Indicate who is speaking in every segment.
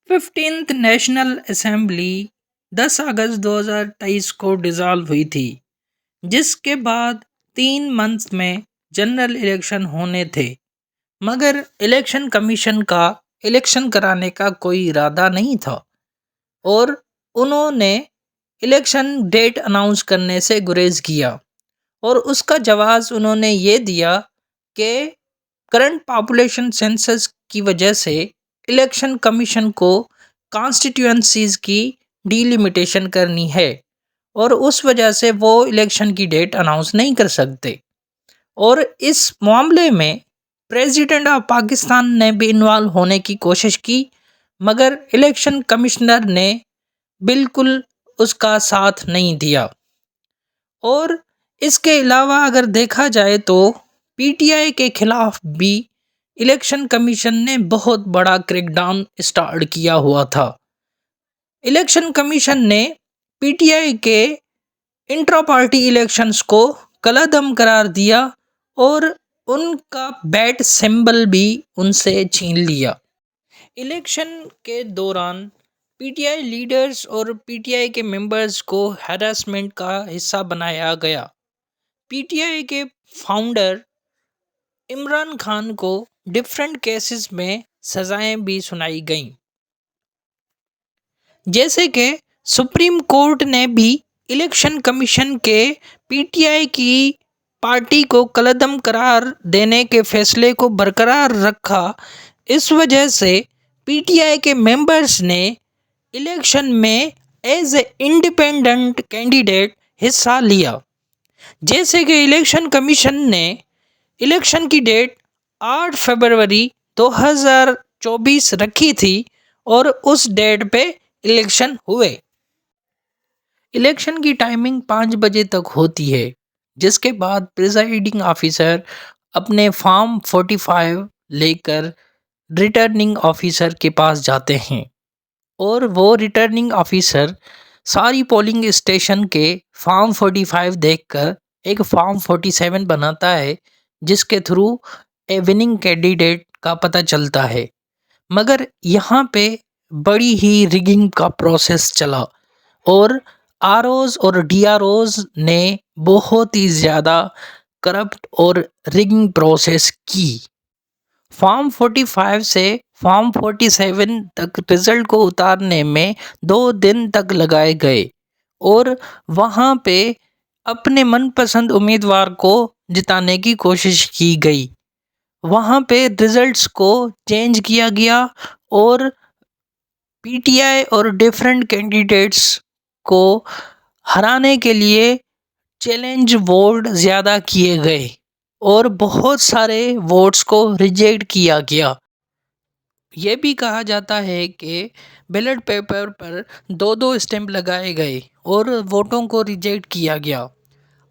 Speaker 1: 15th national assembly 10 اگست 2023 کو dissolve ہوئی تھی، جس کے بعد 3 منتھ میں جنرل الیکشن ہونے تھے، مگر الیکشن کمیشن کا الیکشن کرانے کا کوئی ارادہ نہیں تھا اور انہوں نے الیکشن ڈیٹ اناؤنس کرنے سے گریز کیا، اور اس کا جواز انہوں نے یہ دیا کہ کرنٹ پاپولیشن سینسس کی وجہ سے الیکشن کمیشن کو کانسٹیٹیوئنسیز کی ڈیلیمیٹیشن کرنی ہے، اور اس وجہ سے وہ الیکشن کی ڈیٹ اناؤنس نہیں کر سکتے، اور اس معاملے میں پریزیڈنٹ آف پاکستان نے بھی انوالو ہونے کی کوشش کی، مگر الیکشن کمشنر نے بالکل اس کا ساتھ نہیں دیا۔ اور اس کے علاوہ اگر دیکھا جائے تو پی ٹی آئی کے خلاف بھی الیکشن کمیشن نے بہت بڑا کریک ڈاؤن اسٹارٹ کیا ہوا تھا۔ الیکشن کمیشن نے پی ٹی آئی کے انٹرا پارٹی الیکشنز کو کالعدم قرار دیا اور ان کا بیٹ سمبل بھی ان سے چھین لیا۔ الیکشن کے دوران پی ٹی آئی لیڈرز اور پی ٹی آئی کے ممبرز کو ہراسمنٹ کا حصہ بنایا گیا۔ پی ٹی آئی کے فاؤنڈر عمران خان کو ڈفرینٹ کیسز میں سزائیں بھی سنائی گئیں، جیسے کہ سپریم کورٹ نے بھی الیکشن کمیشن کے پی ٹی آئی کی پارٹی کو کالعدم قرار دینے کے فیصلے کو برقرار رکھا۔ اس وجہ سے پی ٹی آئی کے ممبرز نے الیکشن میں ایز اے انڈیپینڈنٹ کینڈیڈیٹ حصہ لیا، جیسے کہ الیکشن کمیشن نے الیکشن کی ڈیٹ 8 فروری 2024 رکھی تھی اور اس ڈیٹ پہ الیکشن ہوئے۔ الیکشن کی ٹائمنگ 5 بجے تک ہوتی ہے، جس کے بعد پریزائڈنگ آفیسر اپنے فارم 45 لے کر ریٹرننگ آفیسر کے پاس جاتے ہیں، اور وہ ریٹرننگ آفیسر ساری پولنگ اسٹیشن کے فارم 45 دیکھ کر ایک فارم 47 بناتا ہے، جس کے تھرو اے وننگ کینڈیڈیٹ کا پتہ چلتا ہے۔ مگر یہاں پہ بڑی ہی ریگنگ کا پروسیس چلا، اور آر اوز اور ڈی آر اوز نے بہت ہی زیادہ کرپٹ اور ریگنگ پروسیس کی۔ فارم 45 سے فارم 47 تک رزلٹ کو اتارنے میں 2 دن تک لگائے گئے، اور وہاں پہ اپنے من پسند امیدوار کو جتانے کی کوشش کی گئی۔ وہاں پہ رزلٹس کو چینج کیا گیا، اور پی ٹی آئی اور ڈیفرنٹ کینڈیڈیٹس کو ہرانے کے لیے چیلنج ووٹ زیادہ کیے گئے، اور بہت سارے ووٹس کو ریجیکٹ کیا گیا۔ یہ بھی کہا جاتا ہے کہ بیلٹ پیپر پر 2 اسٹیمپ لگائے گئے اور ووٹوں کو ریجیکٹ کیا گیا،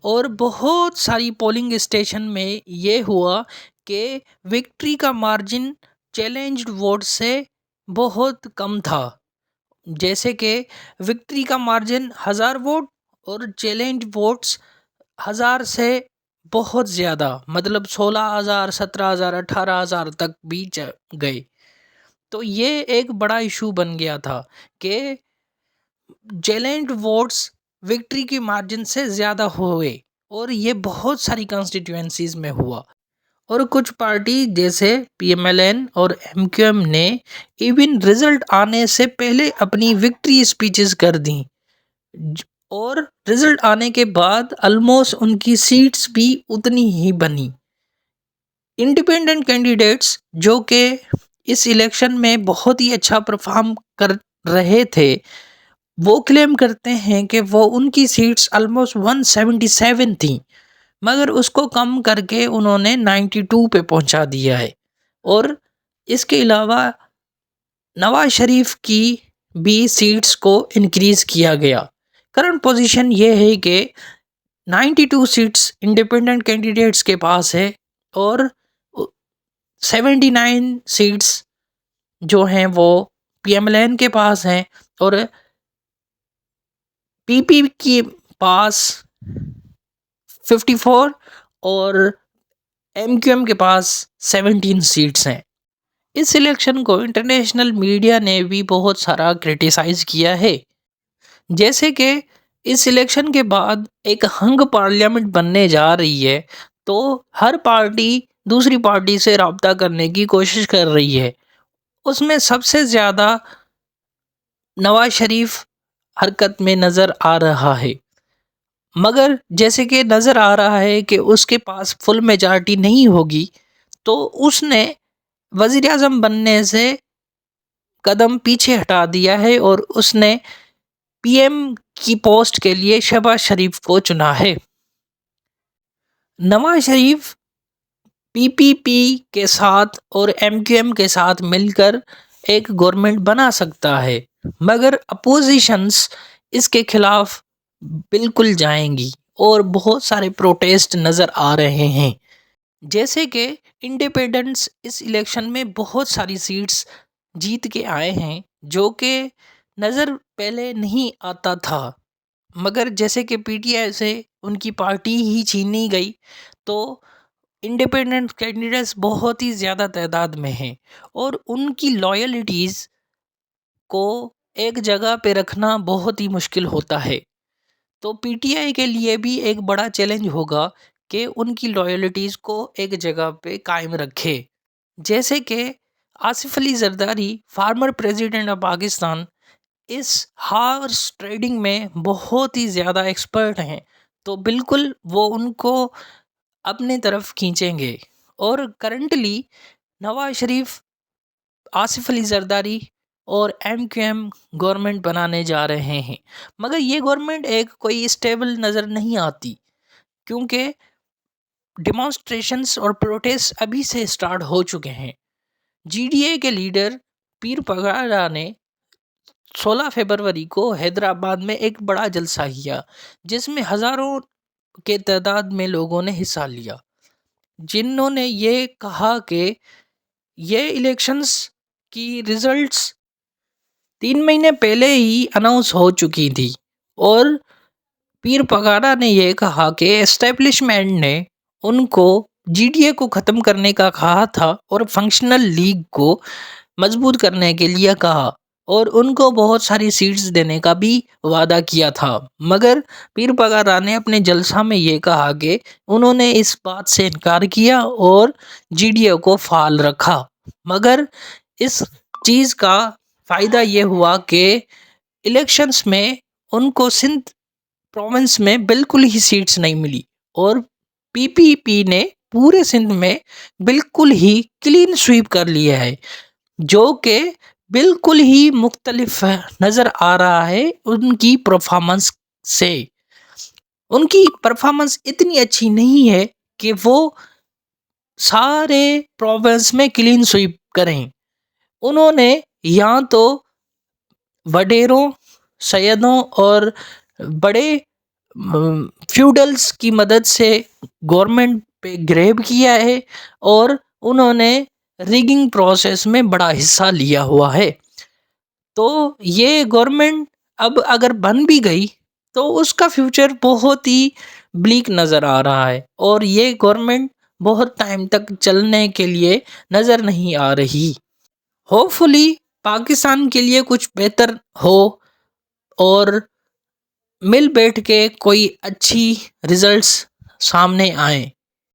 Speaker 1: اور بہت ساری پولنگ اسٹیشن میں یہ ہوا کہ وکٹری کا مارجن چیلنجڈ ووٹ سے بہت کم تھا، جیسے کہ وکٹری کا مارجن 1000 ووٹ اور چیلنج ووٹس 1000 سے بہت زیادہ، مطلب 16,000 17,000 18,000 تک بھی گئے۔ تو یہ ایک بڑا ایشو بن گیا تھا کہ چیلنج ووٹس وکٹری کی مارجن سے زیادہ ہوئے، اور یہ بہت ساری کانسٹیٹیوئنسیز میں ہوا، اور کچھ پارٹی جیسے پی ایم ایل این اور ایم کیو ایم نے ایون رزلٹ آنے سے پہلے اپنی وکٹری اسپیچز کر دیں، اور رزلٹ آنے کے بعد آلموسٹ ان کی سیٹس بھی اتنی ہی بنی۔ انڈیپینڈنٹ کینڈیڈیٹس جو کہ اس الیکشن میں بہت ہی اچھا پرفارم کر رہے تھے، وہ کلیم کرتے ہیں کہ وہ ان کی سیٹس آلموسٹ 177 تھیں، مگر اس کو کم کر کے انہوں نے 92 پہ پہنچا دیا ہے۔ اور اس کے علاوہ نواز شریف کی بھی سیٹس کو انکریز کیا گیا۔ کرنٹ پوزیشن یہ ہے کہ 92 سیٹس انڈیپینڈنٹ کینڈیڈیٹس کے پاس ہے، اور 79 سیٹس جو ہیں وہ پی ایم ایل این کے پاس ہیں، اور پی پی کے پاس 54 اور ایم کیو ایم کے پاس 17 سیٹس ہیں۔ اس الیکشن کو انٹرنیشنل میڈیا نے بھی بہت سارا کرٹیسائز کیا ہے، جیسے کہ اس الیکشن کے بعد ایک ہنگ پارلیمنٹ بننے جا رہی ہے، تو ہر پارٹی دوسری پارٹی سے رابطہ کرنے کی کوشش کر رہی ہے۔ اس میں سب سے زیادہ نواز شریف حرکت میں نظر آ رہا ہے، مگر جیسے کہ نظر آ رہا ہے کہ اس کے پاس فل میجارٹی نہیں ہوگی، تو اس نے وزیر اعظم بننے سے قدم پیچھے ہٹا دیا ہے اور اس نے پی ایم کی پوسٹ کے لیے شہباز شریف کو چنا ہے۔ نواز شریف پی پی کے ساتھ اور ایم کیو ایم کے ساتھ مل کر ایک گورنمنٹ بنا سکتا ہے، مگر اپوزیشنز اس کے خلاف بالکل جائیں گی اور بہت سارے پروٹیسٹ نظر آ رہے ہیں، جیسے کہ انڈیپینڈنٹس اس الیکشن میں بہت ساری سیٹس جیت کے آئے ہیں، جو کہ نظر پہلے نہیں آتا تھا، مگر جیسے کہ پی ٹی آئی سے ان کی پارٹی ہی چھینی گئی، تو انڈیپینڈنٹ کینڈیڈیٹس بہت ہی زیادہ تعداد میں ہیں اور ان کی لائلٹیز کو ایک جگہ پہ رکھنا بہت ہی مشکل ہوتا ہے۔ تو پی ٹی آئی کے لیے بھی ایک بڑا چیلنج ہوگا کہ ان کی لائلٹیز کو ایک جگہ پہ قائم رکھے، جیسے کہ Asif Ali Zardari former president of Pakistan اس ہارس ٹریڈنگ میں بہت ہی زیادہ ایکسپرٹ ہیں، تو بالکل وہ ان کو اپنے طرف کھینچیں گے۔ اور کرنٹلی نواز شریف، آصف علی زرداری اور ایم کیو ایم گورنمنٹ بنانے جا رہے ہیں، مگر یہ گورنمنٹ ایک کوئی اسٹیبل نظر نہیں آتی، کیونکہ ڈیمانسٹریشنز اور پروٹیسٹ ابھی سے سٹارٹ ہو چکے ہیں۔ جی ڈی اے کے لیڈر پیر پگارا نے 16 فروری کو حیدرآباد میں ایک بڑا جلسہ کیا، جس میں ہزاروں کے تعداد میں لوگوں نے حصہ لیا، جنہوں نے یہ کہا کہ یہ الیکشنز کی ریزلٹس 3 مہینے پہلے ہی اناؤنس ہو چکی تھی، اور پیر پگارا نے یہ کہا کہ اسٹیبلشمنٹ نے ان کو جی ڈی اے کو ختم کرنے کا کہا تھا اور فنکشنل لیگ کو مضبوط کرنے کے لیے کہا، اور ان کو بہت ساری سیٹس دینے کا بھی وعدہ کیا تھا، مگر پیر پگارا نے اپنے جلسہ میں یہ کہا کہ انہوں نے اس بات سے انکار کیا اور جی ڈی اے کو فعال رکھا، مگر اس چیز کا فائدہ یہ ہوا کہ الیکشنز میں ان کو سندھ پروونس میں بالکل ہی سیٹس نہیں ملی، اور پی نے پورے سندھ میں بالکل ہی کلین سویپ کر لیا ہے، جو کہ بالکل ہی مختلف نظر آ رہا ہے ان کی پرفارمنس سے۔ ان کی پرفارمنس اتنی اچھی نہیں ہے کہ وہ سارے پروونس میں کلین سویپ کریں۔ انہوں نے یہاں تو وڈیروں، سیدوں اور بڑے فیوڈلز کی مدد سے گورنمنٹ پہ گریب کیا ہے، اور انہوں نے ریگنگ پروسیس میں بڑا حصہ لیا ہوا ہے۔ تو یہ گورنمنٹ اب اگر بن بھی گئی تو اس کا فیوچر بہت ہی بلیک نظر آ رہا ہے، اور یہ گورنمنٹ بہت ٹائم تک چلنے کے لیے نظر نہیں آ رہی۔ ہوپ فلی پاکستان کے لیے کچھ بہتر ہو اور مل بیٹھ کے کوئی اچھی ریزلٹس سامنے آئیں۔